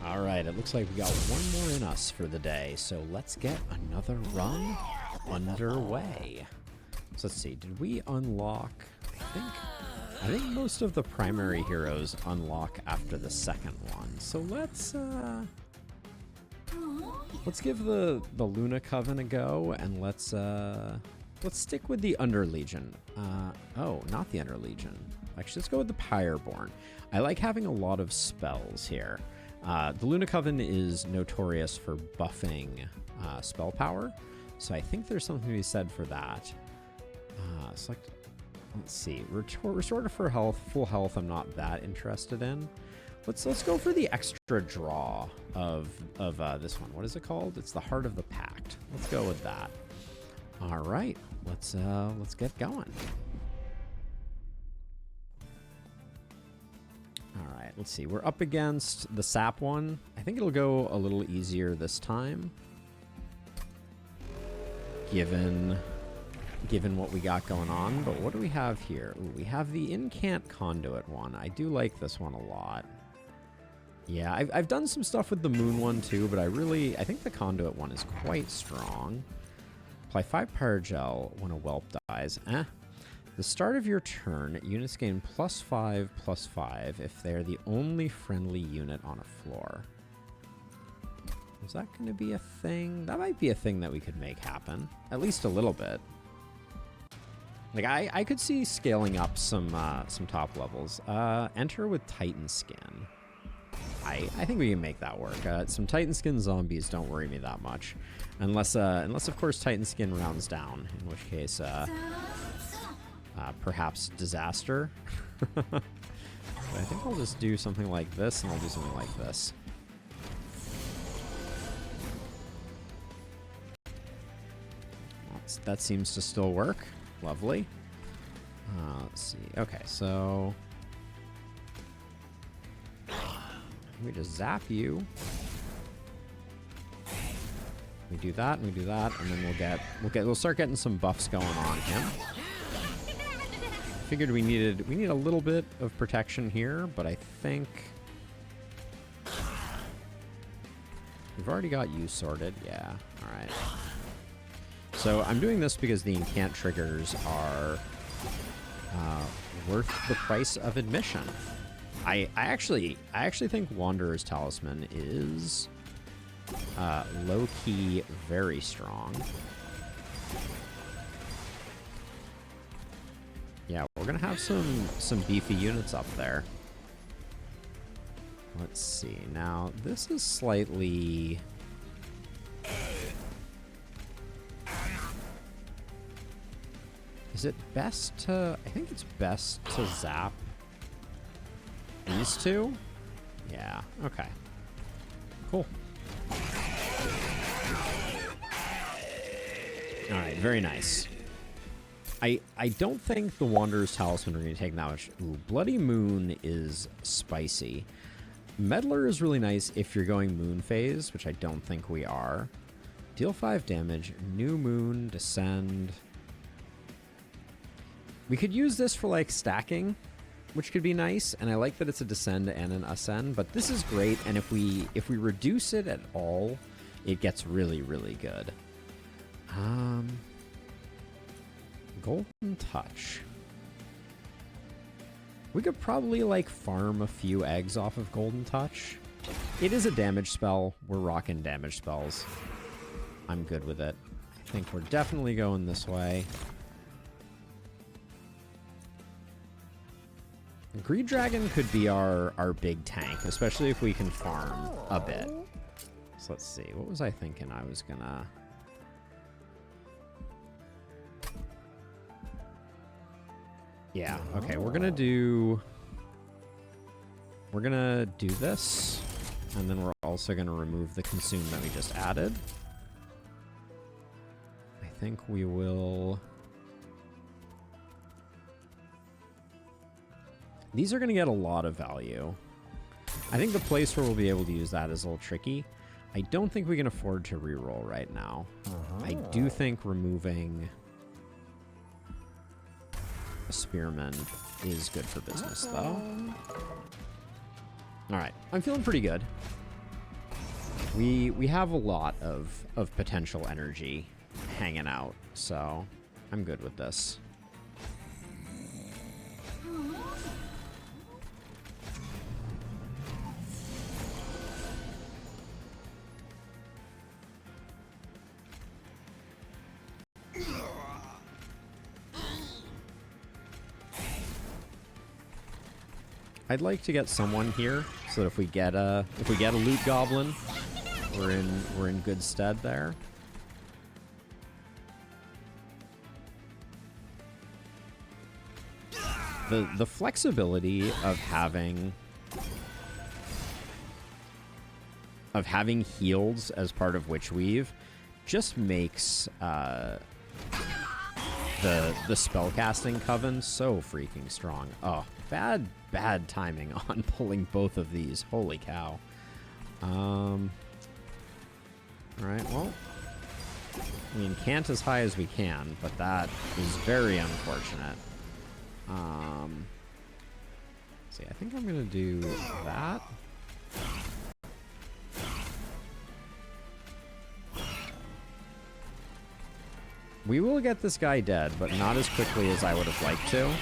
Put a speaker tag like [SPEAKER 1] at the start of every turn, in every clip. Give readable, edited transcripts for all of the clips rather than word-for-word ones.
[SPEAKER 1] All right, it looks like we got one more in us for the day, so let's get another run underway. So let's see, did we unlock, I think most of the primary heroes unlock after the second one. So let's give the Luna Coven a go, and let's stick with the Underlegion. Oh, not the Underlegion. Actually, let's go with the Pyreborn. I like having a lot of spells here. The Luna Coven is notorious for buffing spell power, so I think there's something to be said for that. Select, let's see, restore to full health. I'm not that interested in. Let's go for the extra draw of this one. What is it called? It's the Heart of the Pact. Let's go with that. All right, let's get going. All right, let's see. We're up against the sap one. I think it'll go a little easier this time, given what we got going on. But what do we have here? Ooh, we have the Incant Conduit one. I do like this one a lot. Yeah, I've done some stuff with the Moon one too, but I think the Conduit one is quite strong. Apply 5 Pyrogel when a whelp dies. The start of your turn, units gain +5/+5 if they're the only friendly unit on a floor. Is that going to be a thing? That might be a thing that we could make happen. At least a little bit. Like, I could see scaling up some top levels. Enter with Titan Skin. I think we can make that work. Some Titan Skin zombies don't worry me that much. Unless of course, Titan Skin rounds down. In which case, perhaps disaster. But I think I'll just do something like this, and I'll do something like this. That seems to still work. Lovely. Let's see. Okay, so we just zap you. We do that, and we do that, and then we'll start getting some buffs going on him. Figured we need a little bit of protection here, but I think we've already got you sorted. Yeah. All right. So I'm doing this because the incant triggers are worth the price of admission. I actually think Wanderer's Talisman is low-key very strong. Yeah, we're gonna have some beefy units up there. Let's see. Now this is slightly. Is it best to? I think it's best to zap these two. Yeah. Okay. Cool. All right. Very nice. I don't think the Wanderer's Talisman are going to take that much. Ooh, Bloody Moon is spicy. Meddler is really nice if you're going Moon phase, which I don't think we are. Deal 5 damage. New Moon, Descend. We could use this for, like, stacking, which could be nice. And I like that it's a Descend and an Ascend. But this is great. And if we reduce it at all, it gets really, really good. Golden Touch. We could probably, like, farm a few eggs off of Golden Touch. It is a damage spell. We're rocking damage spells. I'm good with it. I think we're definitely going this way. Greed Dragon could be our big tank, especially if we can farm a bit. So let's see. What was I thinking I was gonna... Yeah, okay, we're gonna do this, and then we're also gonna remove the consume that we just added. I think we will... These are gonna get a lot of value. I think the place where we'll be able to use that is a little tricky. I don't think we can afford to reroll right now. I do think removing a Spearman is good for business, though. All right, I'm feeling pretty good. We have a lot of potential energy hanging out, so I'm good with this. I'd like to get someone here so that if we get a loot goblin, we're in good stead there. The flexibility of having heals as part of Witch Weave just makes the spellcasting coven so freaking strong. Oh, bad timing on pulling both of these. Holy cow. All right, well, I mean, can't as high as we can, but that is very unfortunate. See, I think I'm gonna do that. We will get this guy dead, but not as quickly as I would have liked to.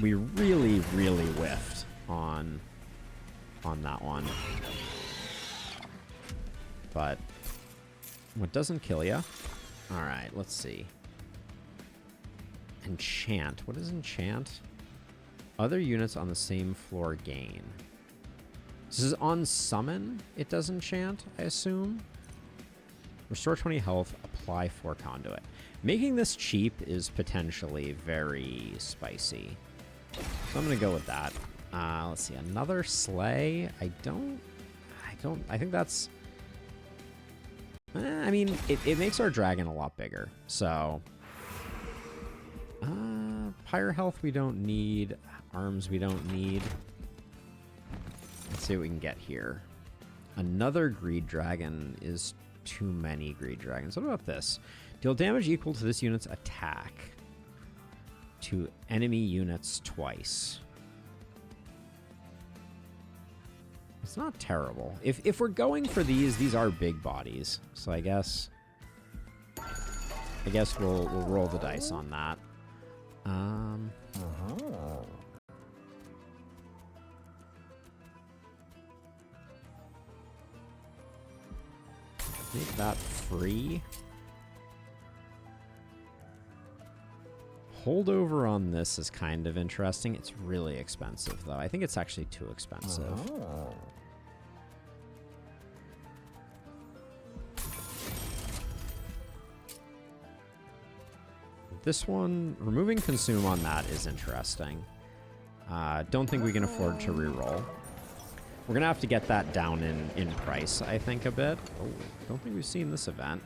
[SPEAKER 1] We really, really whiffed on that one. But what doesn't kill you? All right, let's see. Enchant. What is enchant? Other units on the same floor gain. This is on summon. It does enchant, I assume. Restore 20 health. Apply 4 conduit. Making this cheap is potentially very spicy. So I'm going to go with that. Let's see. Another slay. I think that's... I mean, it makes our dragon a lot bigger. So... Pyre health we don't need. Arms we don't need. Let's see what we can get here. Another greed dragon is too many greed dragons. What about this? Deal damage equal to this unit's attack to enemy units twice. It's not terrible. If we're going for these are big bodies. So I guess we'll roll the dice on that. Make that free. Holdover on this is kind of interesting. It's really expensive, though. I think it's actually too expensive. This one, removing consume on that is interesting. Don't think we can afford to reroll. We're going to have to get that down in price, I think, a bit. Oh, don't think we've seen this event.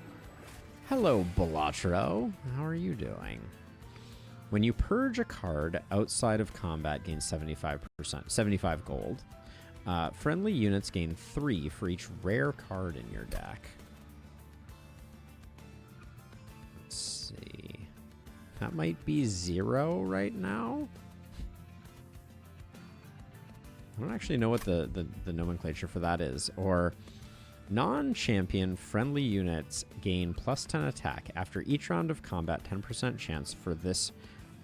[SPEAKER 1] Hello, Balatro. How are you doing? When you purge a card outside of combat, gain 75 gold. Friendly units gain 3 for each rare card in your deck. Let's see. That might be 0 right now. I don't actually know what the nomenclature for that is. Or non-champion friendly units gain plus 10 attack. After each round of combat, 10% chance for this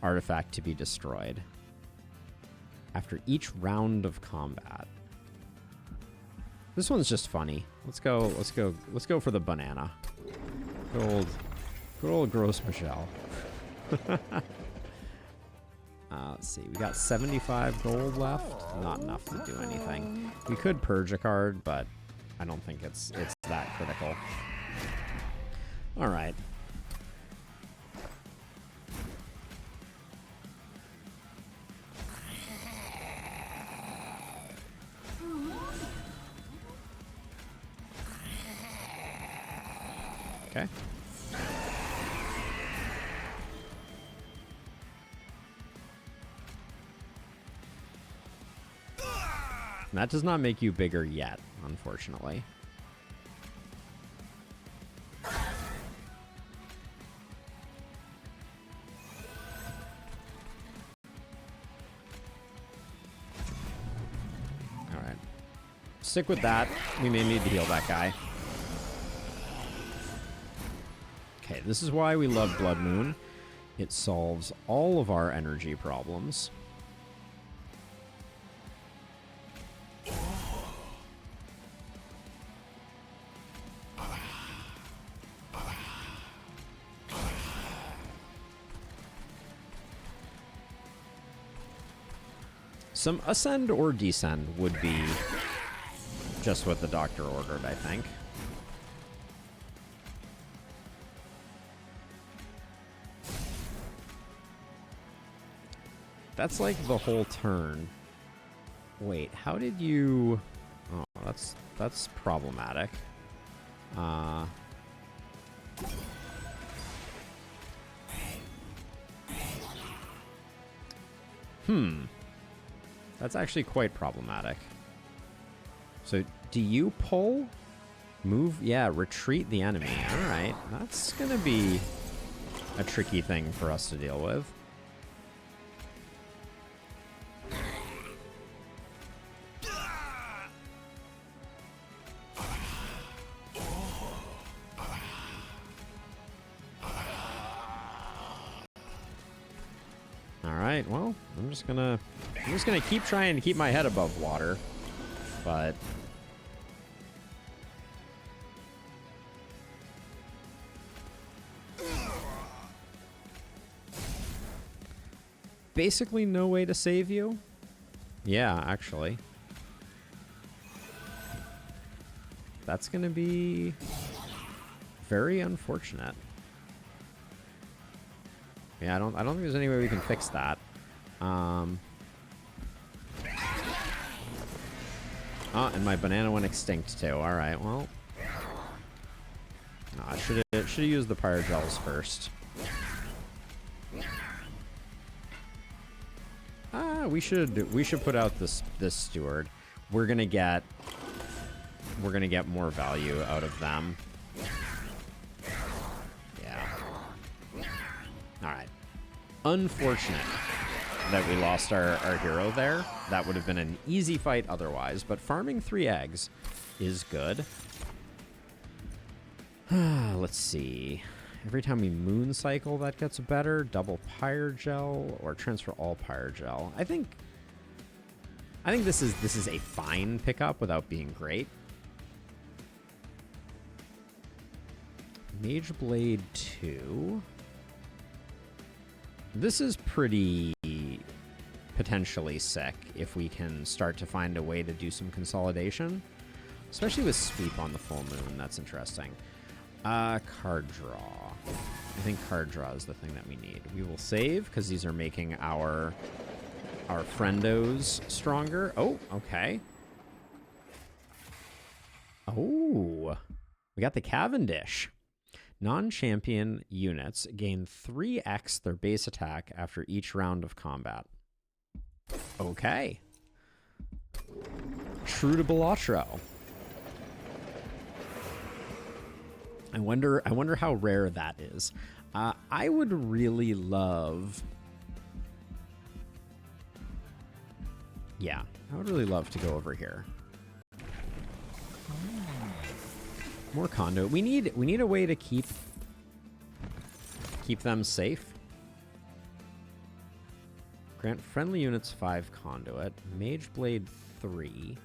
[SPEAKER 1] artifact to be destroyed. After each round of combat. This one's just funny. Let's go for the banana. Good old Gross Michelle. Let's see. We got 75 gold left. Not enough to do anything. We could purge a card, but I don't think it's that critical. All right. Okay. That does not make you bigger yet, unfortunately. All right. stick with that. We may need to heal that guy. Okay, this is why we love Blood Moon. It solves all of our energy problems. Some ascend or descend would be just what the doctor ordered, I think. That's like the whole turn. Wait, how did you... Oh, that's problematic. That's actually quite problematic. So, do you pull? Move? Yeah, retreat the enemy. Alright, that's gonna be a tricky thing for us to deal with. Alright, well, I'm just gonna keep trying to keep my head above water, but basically no way to save you. Yeah, actually. That's gonna be very unfortunate. Yeah, I don't think there's any way we can fix that. Oh, and my banana went extinct too. All right, well, no, I should have used the Pyrogels first. We should put out this steward. We're gonna get more value out of them. Alright. Unfortunate that we lost our hero there. That would have been an easy fight otherwise, but farming 3 eggs is good. Let's see. Every time we moon cycle, that gets better. Double Pyrogel or transfer all Pyrogel. I think this is a fine pickup without being great. Mage Blade 2. This is pretty potentially sick if we can start to find a way to do some consolidation. Especially with Sweep on the full moon. That's interesting. Card draw. I think card draw is the thing that we need. We will save because these are making our friendos stronger. Oh, okay. Oh, we got the Cavendish. Non-champion units gain 3x their base attack after each round of combat. Okay. True to Balatro. I wonder how rare that is. I would really love... Yeah, I would really love to go over here. More Con-duit. We need a way to keep them safe. Grant friendly units 5 Con-duit. Mage Blade 3.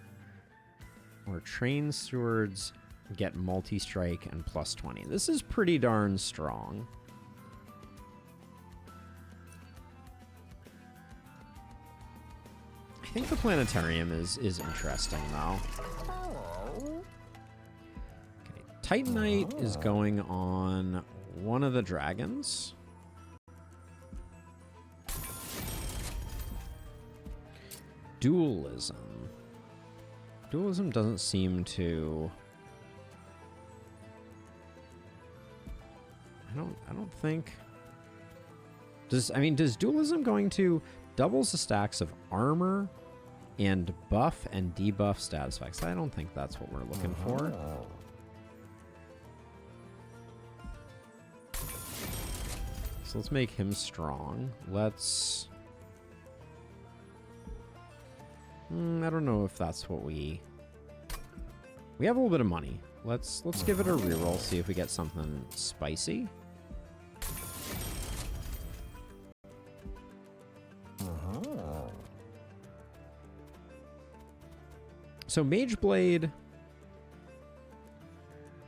[SPEAKER 1] Or train stewards get multi-strike and plus 20. This is pretty darn strong. I think the planetarium is interesting though. Titanite is going on one of the dragons. Dualism. Dualism doesn't seem to... I don't think... Does dualism going to doubles the stacks of armor and buff and debuff status effects? I don't think that's what we're looking for. So let's make him strong. Let's... I don't know if that's what we We have a little bit of money. Let's give it a reroll, see if we get something spicy. So Mage Blade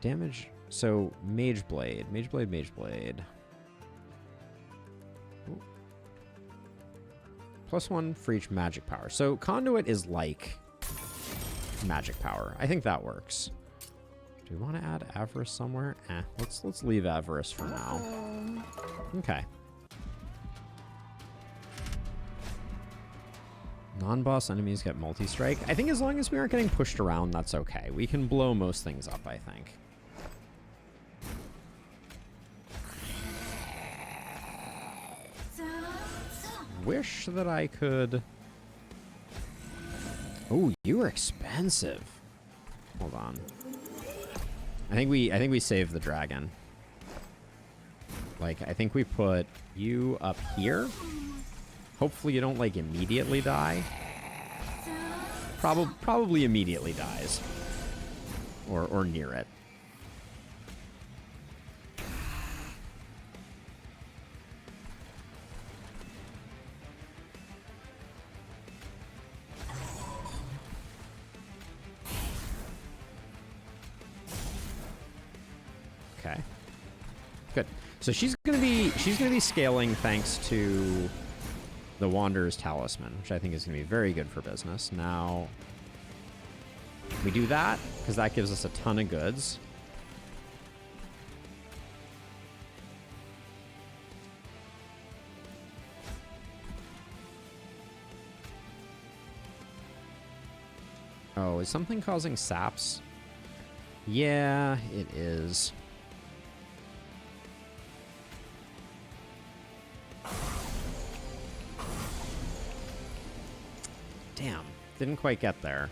[SPEAKER 1] damage. So Mage Blade. Ooh. +1 for each magic power. So Conduit is like magic power. I think that works. Do we want to add Avarice somewhere? Let's leave Avarice for now. Okay. Non-boss enemies get multi-strike. I think as long as we aren't getting pushed around, that's okay. We can blow most things up, I think. Wish that I could... Oh, you were expensive. Hold on. I think we saved the dragon. Like, I think we put you up here. Hopefully you don't, like, immediately die. Probably immediately dies. Or near it. Okay. Good. So she's gonna be scaling thanks to the Wanderer's Talisman, which I think is going to be very good for business. Now, we do that, because that gives us a ton of goods. Oh, is something causing saps? Yeah, it is. Damn, didn't quite get there.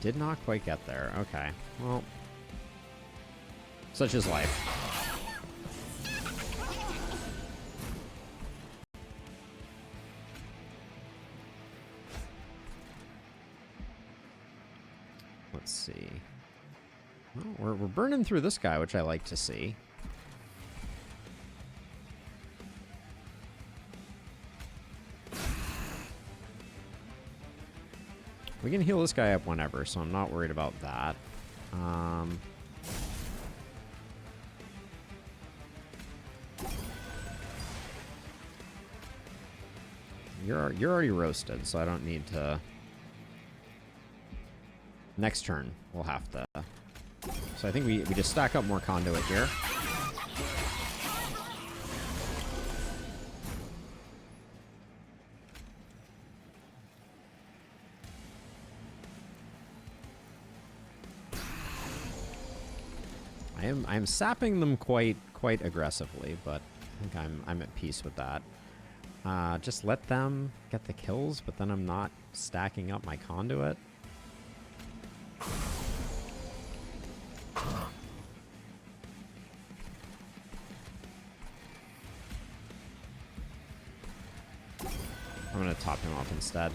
[SPEAKER 1] Did not quite get there. Okay, well, such is life. Let's see. Well, we're burning through this guy, which I like to see. We can heal this guy up whenever, so I'm not worried about that. You're already roasted, so I don't need to... Next turn, we'll have to... So I think we just stack up more Conduit here. I'm sapping them quite aggressively, but I think I'm at peace with that. Just let them get the kills, but then I'm not stacking up my Conduit. I'm gonna top him off instead.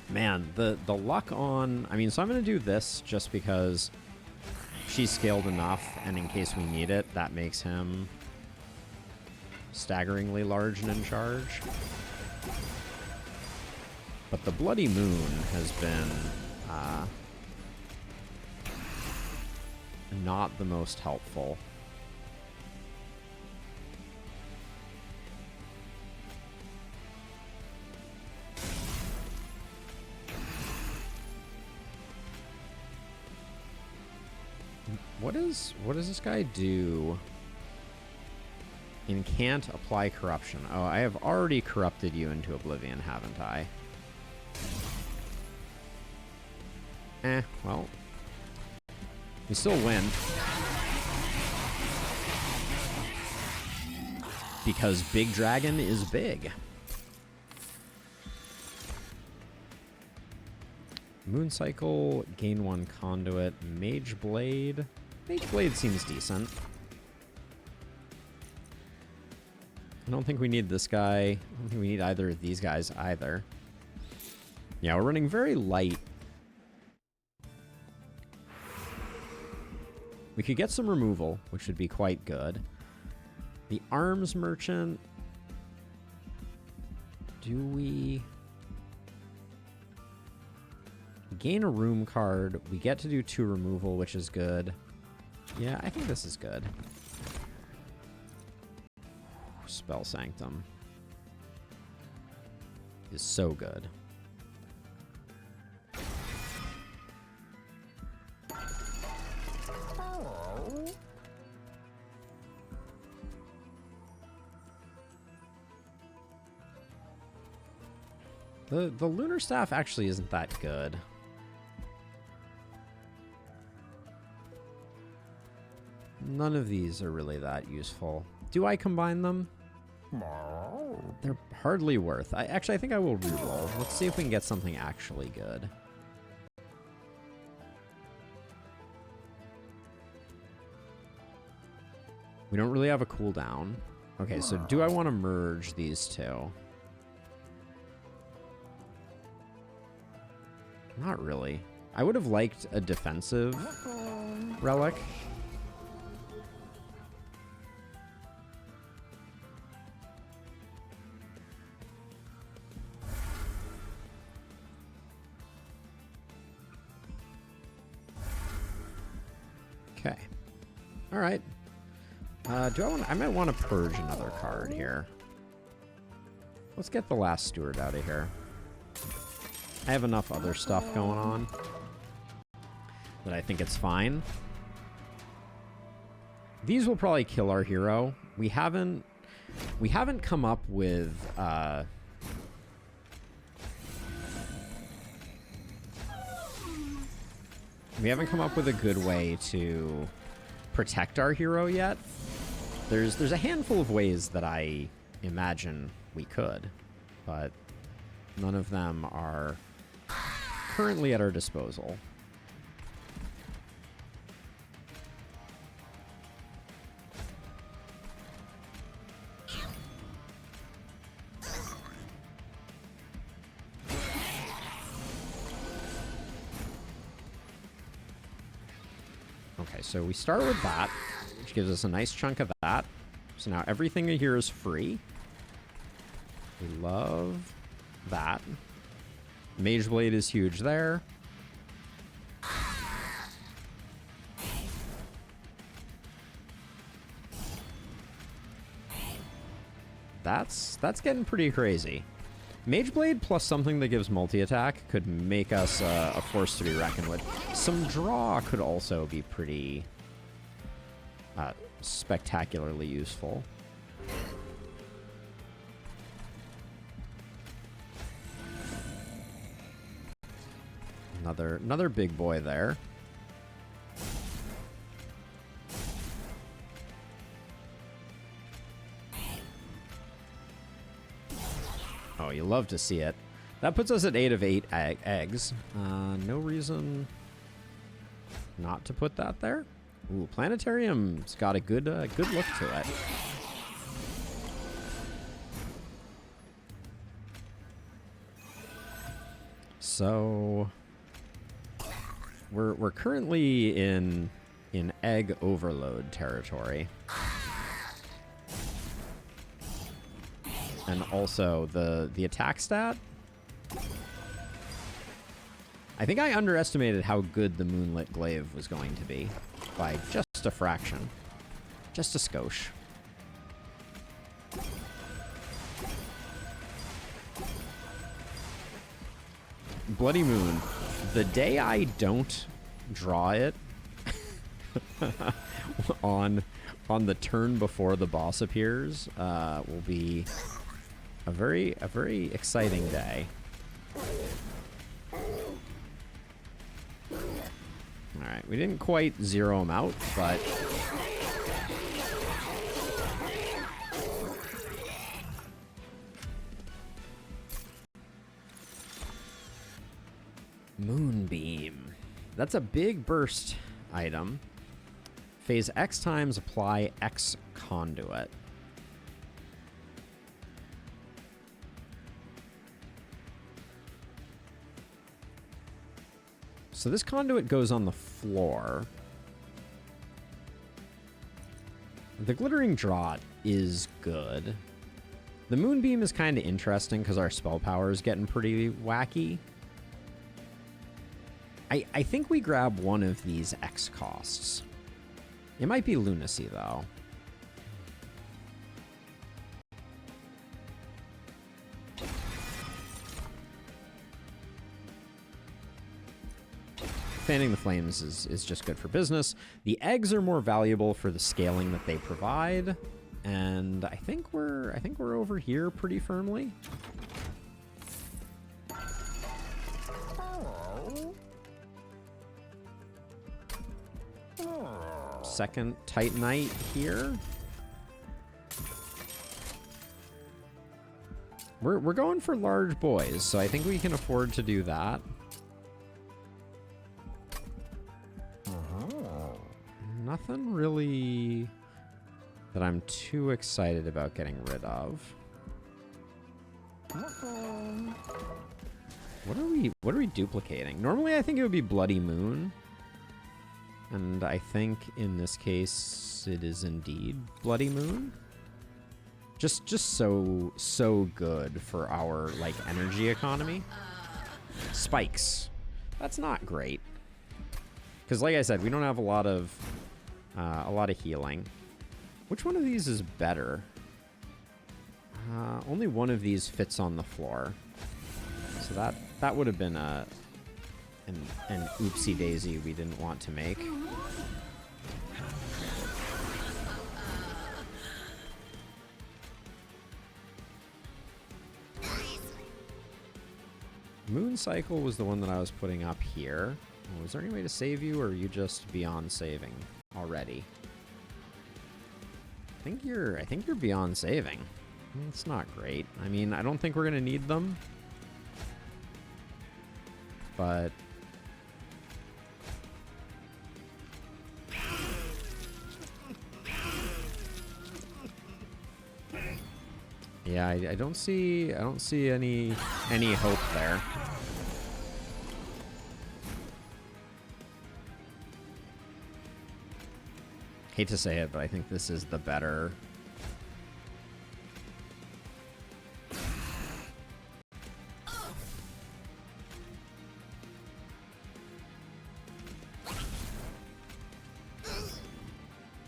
[SPEAKER 1] Man, the luck on... I mean, so I'm going to do this just because she's scaled enough, and in case we need it, that makes him staggeringly large and in charge. But the Bloody Moon has been not the most helpful. What does this guy do? Can't apply corruption. Oh, I have already corrupted you into oblivion, haven't I? Well. We still win. Because Big Dragon is big. Moon Cycle, gain 1 Conduit, Mage Blade. Mage Blade seems decent. I don't think we need this guy. I don't think we need either of these guys either. Yeah, we're running very light. We could get some removal, which would be quite good. The arms merchant. Do we gain a room card? We get to do 2 removal, which is good. Yeah, I think this is good. Spell Sanctum is so good. The Lunar Staff actually isn't that good. None of these are really that useful. Do I combine them? They're hardly worth. I think I will reroll. Let's see if we can get something actually good. We don't really have a cooldown. Okay, so do I want to merge these two? Not really. I would have liked a defensive relic. Okay. All right. Do I want? I might want to purge another card here. Let's get the last steward out of here. I have enough other stuff going on that I think it's fine. These will probably kill our hero. We haven't come up with a good way to protect our hero yet. There's a handful of ways that I imagine we could, but none of them are currently at our disposal. Okay, so we start with that, which gives us a nice chunk of that. So now everything here is free. We love that. Mage Blade is huge there. That's getting pretty crazy. Mage Blade plus something that gives multi-attack could make us a force to be reckoned with. Some draw could also be pretty spectacularly useful. Another big boy there. Oh, you love to see it. That puts us at 8 of 8 eggs. No reason not to put that there. Ooh, Planetarium's got a good look to it. So we're currently in egg overload territory. And also the attack stat. I think I underestimated how good the Moonlit Glaive was going to be by just a fraction. Just a skosh. Bloody Moon. The day I don't draw it on the turn before the boss appears will be a very exciting day. All right, we didn't quite zero him out, but Moonbeam. That's a big burst item. Phase X times apply X conduit. So this conduit goes on the floor. The glittering draught is good. The moonbeam is kind of interesting because our spell power is getting pretty wacky. I think we grab one of these X costs. It might be lunacy, though. Fanning the flames is just good for business. The eggs are more valuable for the scaling that they provide, and I think we're over here pretty firmly. Second Titanite here. We're going for large boys, so I think we can afford to do that. Nothing really that I'm too excited about getting rid of. What are we duplicating? Normally I think it would be Bloody Moon. And I think in this case it is indeed Bloody Moon. Just so good for our like energy economy. Spikes. That's not great. Because like I said, we don't have a lot of healing. Which one of these is better? Only one of these fits on the floor. So that would have been an oopsie daisy we didn't want to make. Moon Cycle was the one that I was putting up here. Was there any way to save you, or are you just beyond saving already? I think you're beyond saving. It's not great. I mean, I don't think we're gonna need them, but yeah, I don't see any hope there. Hate to say it, but I think this is the better.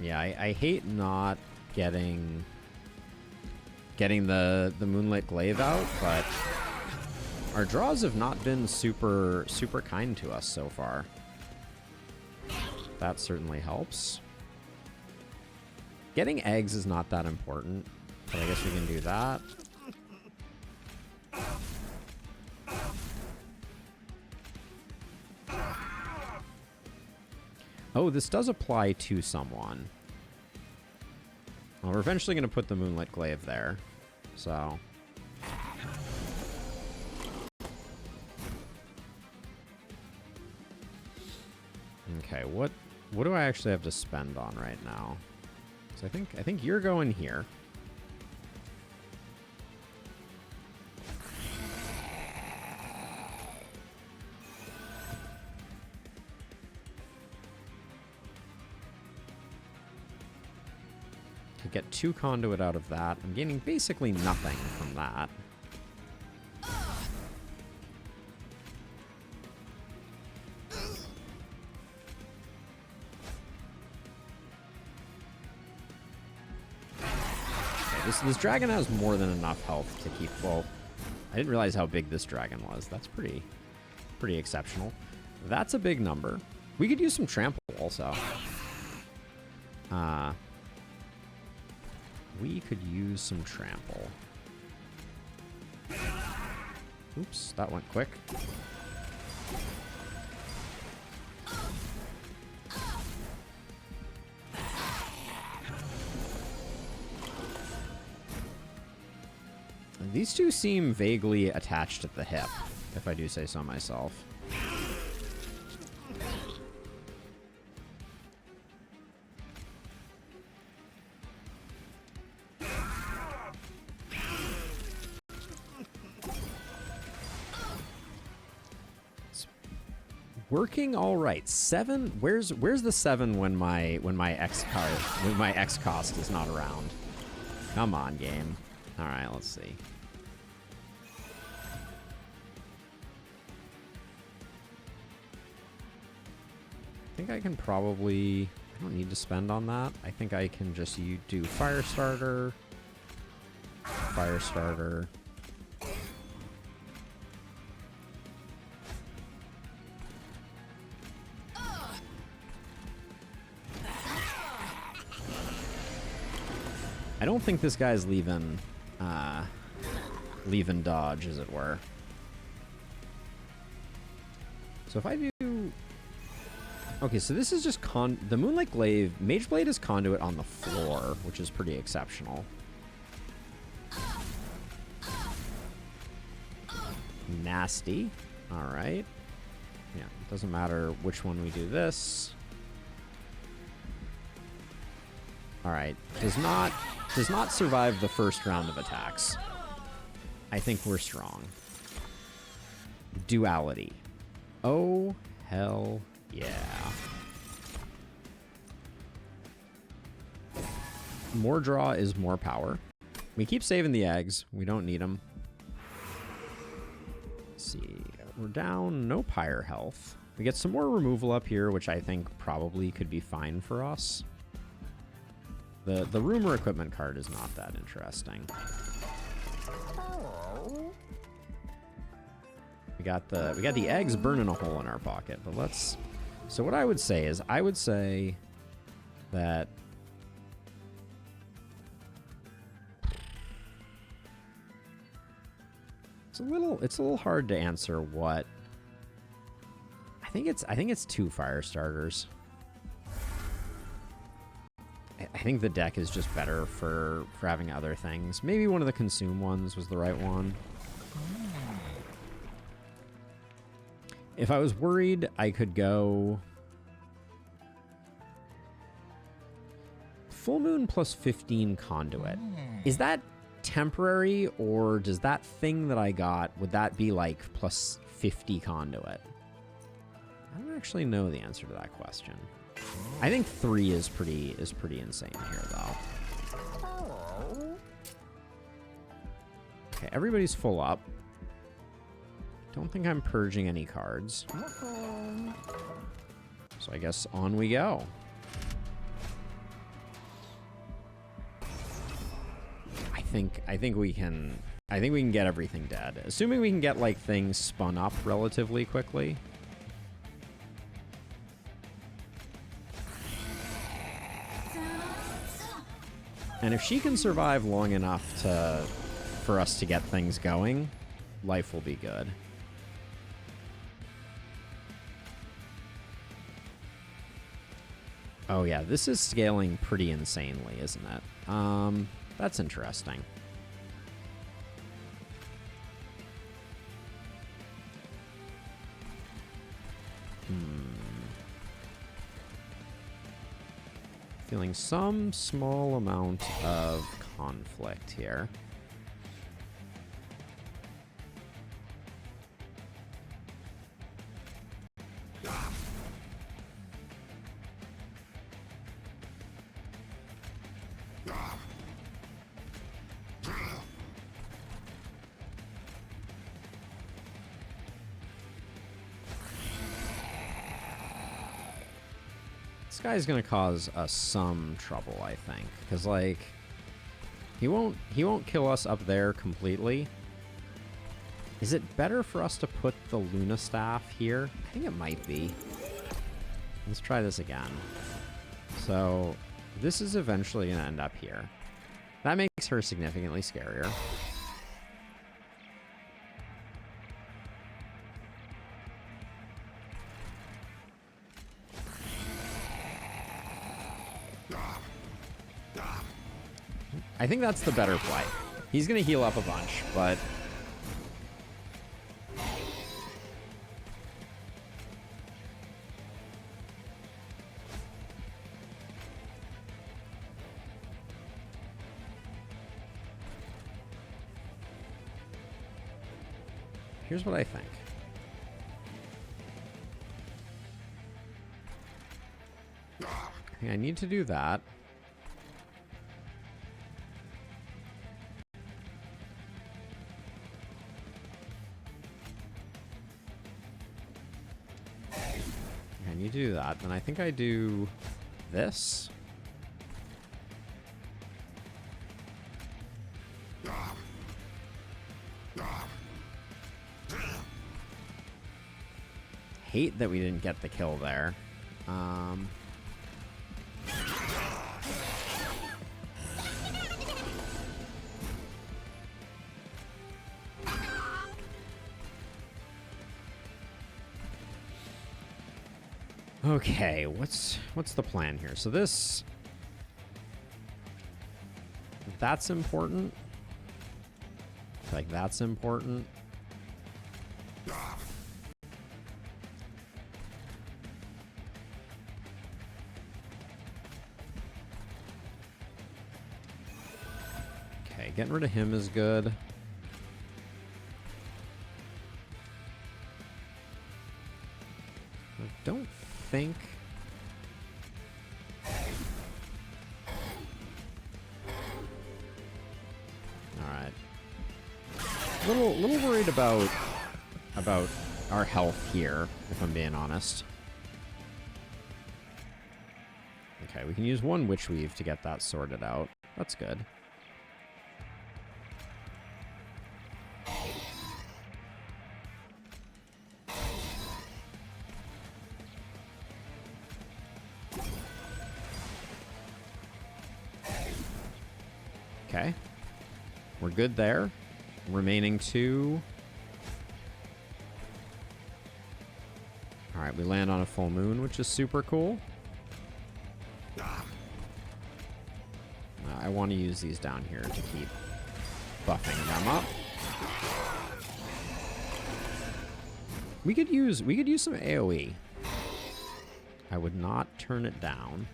[SPEAKER 1] Yeah, I hate not getting the Moonlit Glaive out, but our draws have not been super kind to us so far. That certainly helps. Getting eggs is not that important, but I guess we can do that. Oh, this does apply to someone. Well, we're eventually going to put the Moonlit Glaive there, so... Okay, what do I actually have to spend on right now? So I think you're going here. To get 2 conduit out of that, I'm gaining basically nothing from that. This dragon has more than enough health to keep... Well, I didn't realize how big this dragon was. That's pretty exceptional. That's a big number. We could use some trample also. We could use some trample. Oops, that went quick. These two seem vaguely attached at the hip, if I do say so myself. It's Working all right. 7. Where's the 7 when my X cost is not around? Come on, game. All right, let's see. I think I can probably... I don't need to spend on that. I think I can just do fire starter. Fire starter. I don't think this guy's leaving dodge, as it were. So if I do... Okay, so this is just the Moonlight Glaive. Mage Blade is Conduit on the floor, which is pretty exceptional. Nasty. All right. Yeah, it doesn't matter which one we do this. All right. Does not survive the first round of attacks. I think we're strong. Duality. Oh, hell yeah. More draw is more power. We keep saving the eggs. We don't need them. Let's see. We're down. No pyre health. We get some more removal up here, which I think probably could be fine for us. The rumor equipment card is not that interesting. We got the eggs burning a hole in our pocket, but let's... So what I would say is, I would say that... It's a little hard to answer what... I think it's 2 fire starters. I think the deck is just better for having other things. Maybe one of the consume ones was the right one. If I was worried, I could go... Full Moon plus 15 Conduit. Is that temporary, or does that thing that I got, would that be like plus 50 Conduit? I don't actually know the answer to that question. I think 3 is pretty insane here, though. Okay, everybody's full up. Don't think I'm purging any cards. So I guess on we go. I think we can get everything dead. Assuming we can get like things spun up relatively quickly. And if she can survive long enough for us to get things going, life will be good. Oh yeah, this is scaling pretty insanely, isn't it? That's interesting. Feeling some small amount of conflict here. This guy's gonna cause us some trouble, I think, because like he won't kill us up there completely. Is it better for us to put the Luna Staff here? I think it might be. Let's try this again. So this is eventually gonna end up here. That makes her significantly scarier. I think that's the better play. He's going to heal up a bunch, but... Here's what I think. I need to do that. I need to do that. Then I think I do this. Hate that we didn't get the kill there. Okay, what's the plan here? So that's important. Like that's important. Okay, getting rid of him is good. I don't think... Alright. Little worried about our health here, if I'm being honest. Okay, we can use one Witch Weave to get that sorted out. That's good. Okay. We're good there. Remaining 2. Alright, we land on a full moon, which is super cool. I want to use these down here to keep buffing them up. We could use some AoE. I would not turn it down.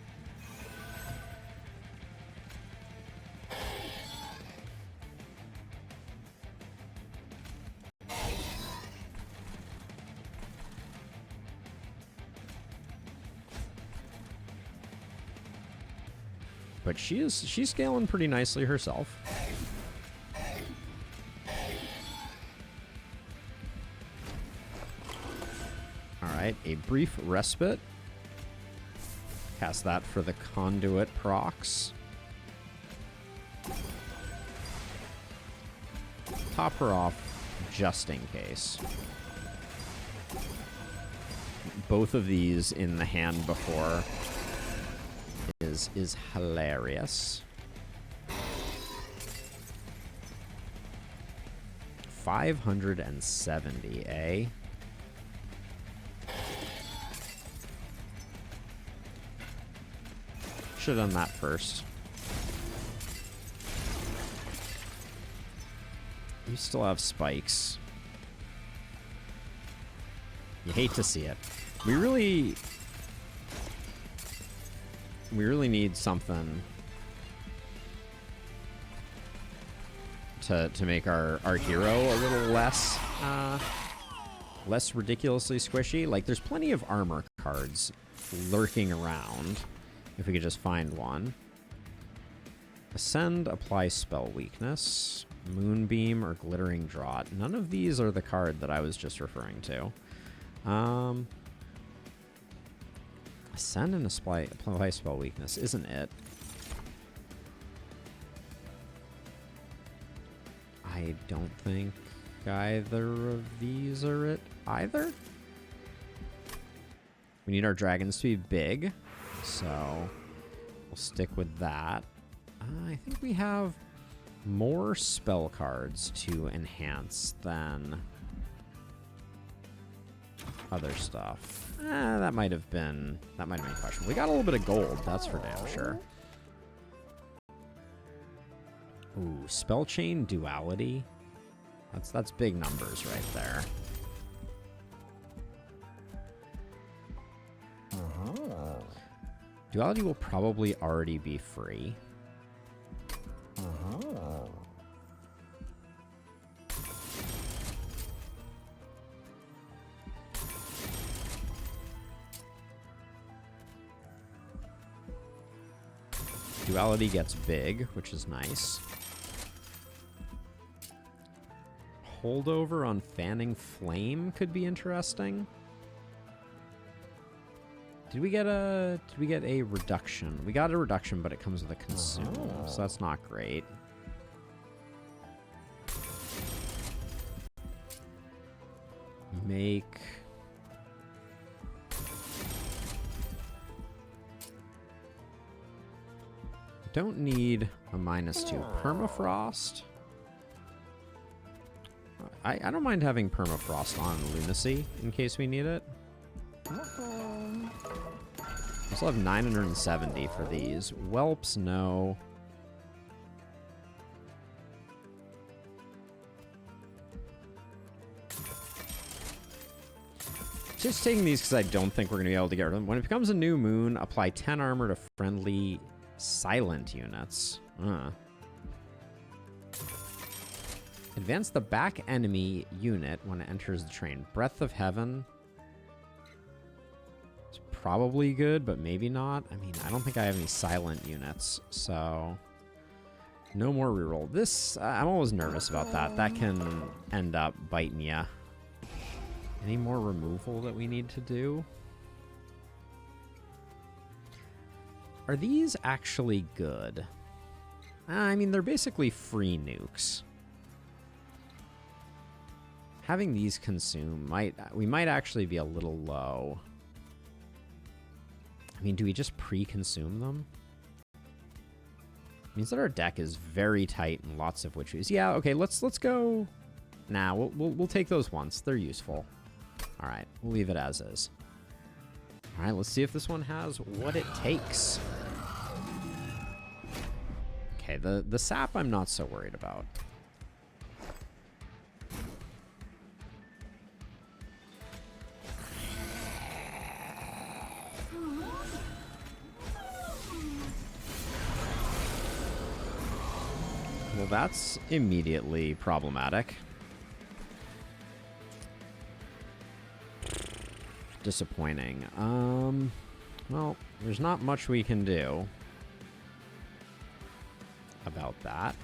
[SPEAKER 1] But she's scaling pretty nicely herself. Alright, a brief respite. Cast that for the Con-duit procs. Top her off just in case. Both of these in the hand before is hilarious. 570, eh? Should have done that first. You still have spikes. You hate to see it. We really need something to make our hero a little less ridiculously squishy. Like, there's plenty of armor cards lurking around if we could just find one. Ascend, apply spell weakness, Moonbeam, or Glittering Draught. None of these are the card that I was just referring to. Ascend and apply spell weakness isn't it. I don't think either of these are it either. We need our dragons to be big, so we'll stick with that. I think we have more spell cards to enhance than other stuff. That might have been questionable. We got a little bit of gold, that's for damn sure. Ooh, spell chain duality. That's big numbers right there. Duality will probably already be free. Duality gets big, which is nice. Holdover on Fanning Flame could be interesting. Did we get a reduction? We got a reduction, but it comes with a consume, so that's not great. Make... Don't need a -2 permafrost. I don't mind having permafrost on lunacy in case we need it. I still have 970 for these. Whelps, no. Just taking these because I don't think we're going to be able to get rid of them. When it becomes a new moon, apply 10 armor to friendly silent units. Advance the back enemy unit when it enters the train. Breath of Heaven. It's probably good, but maybe not. I mean, I don't think I have any silent units, so... No more reroll. This, I'm always nervous about that. That can end up biting ya. Any more removal that we need to do? Are these actually good? I mean, they're basically free nukes. Having these consume we might actually be a little low. I mean, do we just pre-consume them? Means that our deck is very tight and lots of witcheries. Yeah, okay, let's go. Nah, we'll take those once. They're useful. All right, we'll leave it as is. All right, let's see if this one has what it takes. Okay, the sap I'm not so worried about. Well, that's immediately problematic. Disappointing. Well, there's not much we can do about that.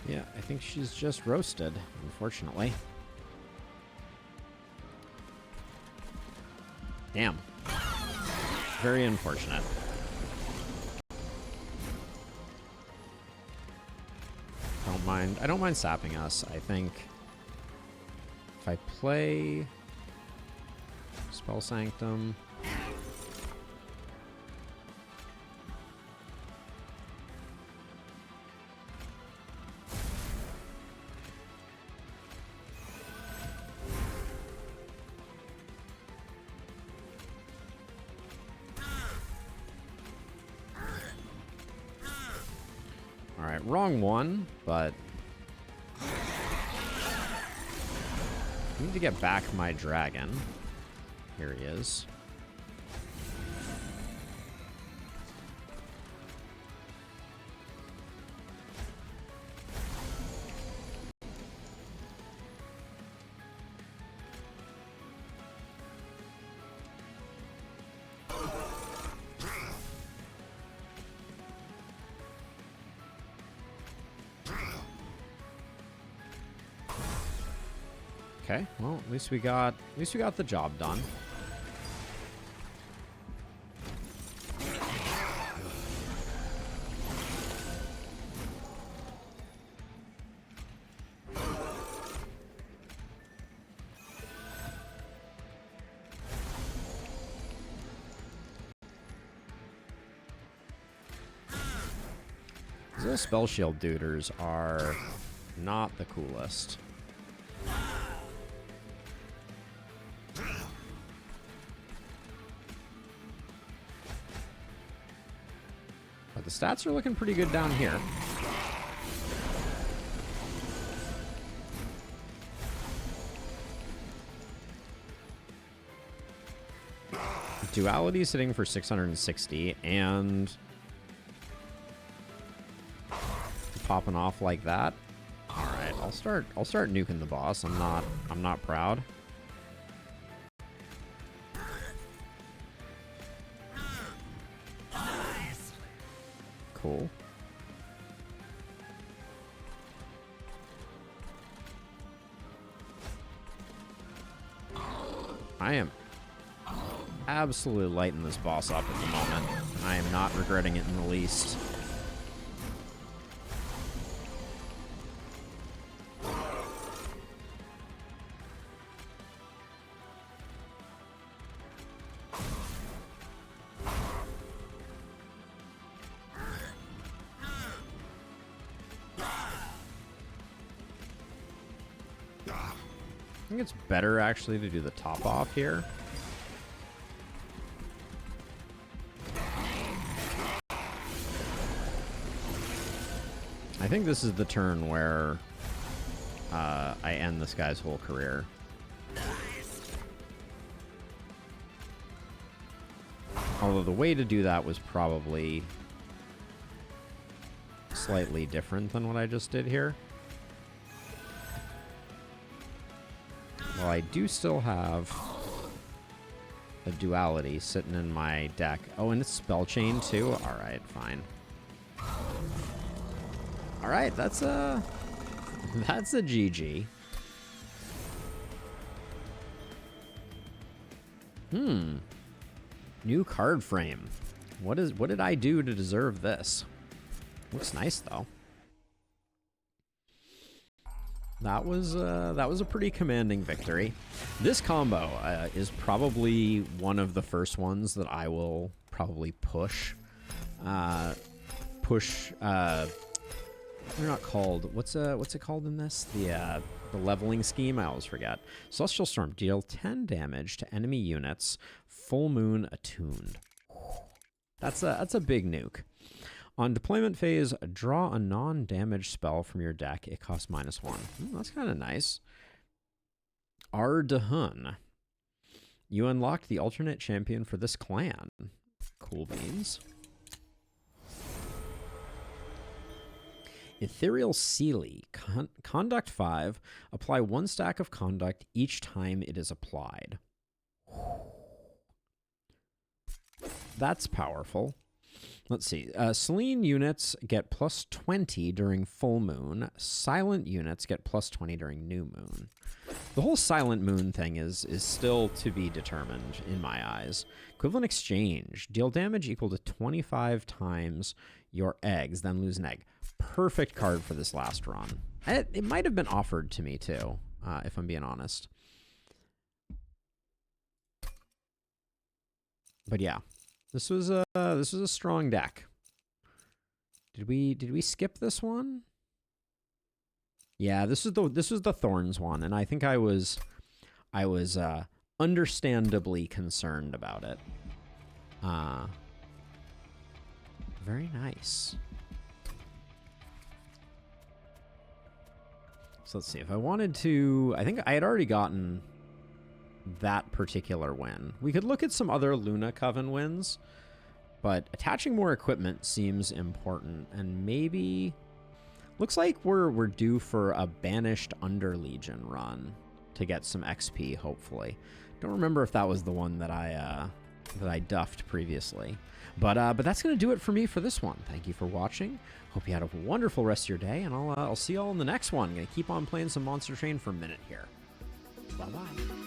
[SPEAKER 1] Yeah, I think she's just roasted, unfortunately. Damn. Very unfortunate. I don't mind sapping us. I think if I play Spell Sanctum, wrong one, but I need to get back my dragon. Here he is. Okay, well, at least we got the job done. Those spell shield duders are not the coolest. The stats are looking pretty good down here. Duality sitting for 660 and popping off like that. All right, I'll start nuking the boss. I'm not proud. Cool. I am absolutely lighting this boss up at the moment. I am not regretting it in the least. I think it's better actually to do the top off here. I think this is the turn where I end this guy's whole career. Although the way to do that was probably slightly different than what I just did here. Well, I do still have a duality sitting in my deck. Oh, and it's spell chain too? Alright, fine. Alright, that's a GG. New card frame. What did I do to deserve this? Looks nice though. That was a pretty commanding victory. This combo is probably one of the first ones that I will probably push. They're not called. What's it called in this? The leveling scheme. I always forget. Celestial Storm, deal 10 damage to enemy units. Full Moon attuned. That's a big nuke. On deployment phase, draw a non-damage spell from your deck. It costs -1. That's kind of nice. Ardahun. You unlocked the alternate champion for this clan. Cool beans. Ethereal Sealy. Conduct 5. Apply 1 stack of Conduct each time it is applied. That's powerful. Let's see. Selene units get +20 during full moon. Silent units get +20 during new moon. The whole silent moon thing is still to be determined in my eyes. Equivalent exchange. Deal damage equal to 25 times your eggs, then lose an egg. Perfect card for this last run. It might have been offered to me too, if I'm being honest. But yeah. This was a strong deck. Did we skip this one? Yeah, this was the Thorns one, and I think I was understandably concerned about it. Very nice. So let's see if I wanted to. I think I had already gotten that particular win. We could look at some other Luna Coven wins, but attaching more equipment seems important, and maybe looks like we're due for a Banished Underlegion run to get some XP, hopefully. Don't remember if that was the one that I duffed previously. But that's going to do it for me for this one. Thank you for watching. Hope you had a wonderful rest of your day, and I'll see you all in the next one. I'm going to keep on playing some Monster Train for a minute here. Bye-bye.